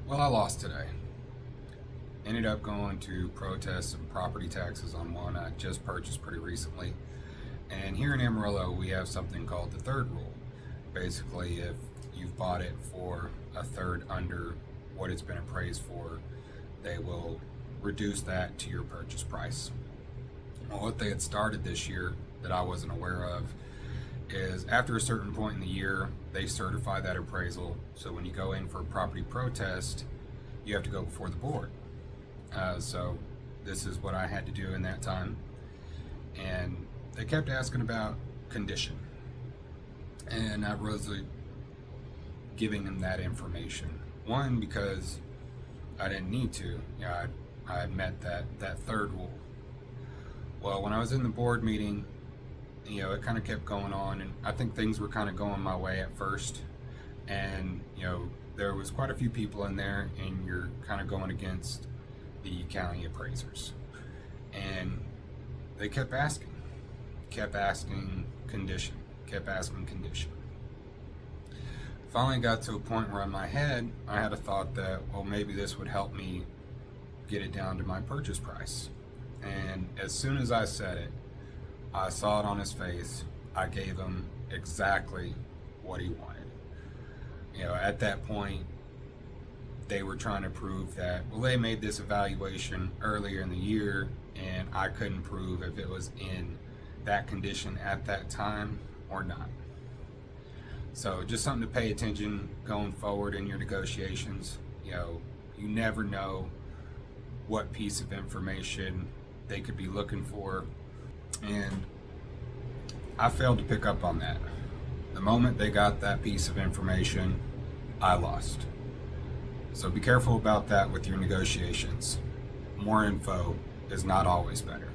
Well, I lost today. Ended up going to protest some property taxes on one I just purchased pretty recently. And here in Amarillo, we have something called the third rule. Basically, if you've bought it for a third under what it's been appraised for, they will reduce that to your purchase price. Well, what they had started this year that I wasn't aware of is after a certain point in the year, they certify that appraisal. So when you go in for a property protest, you have to go before the board. So this is what I had to do in that time. And they kept asking about condition. And I was giving them that information. One, because I didn't need to. I had met that third rule. Well, when I was in the board meeting, it kind of kept going on, and I think things were kind of going my way at first. And, there was quite a few people in there, and you're kind of going against the county appraisers. And they kept asking condition. Finally got to a point where in my head, I had a thought that, well, maybe this would help me get it down to my purchase price. And as soon as I said it, I saw it on his face. I gave him exactly what he wanted. At that point, they were trying to prove that, well, they made this evaluation earlier in the year, and I couldn't prove if it was in that condition at that time or not. So just something to pay attention going forward in your negotiations. You never know what piece of information they could be looking for. And I failed to pick up on that. The moment they got that piece of information, I lost. So be careful about that with your negotiations. More info is not always better.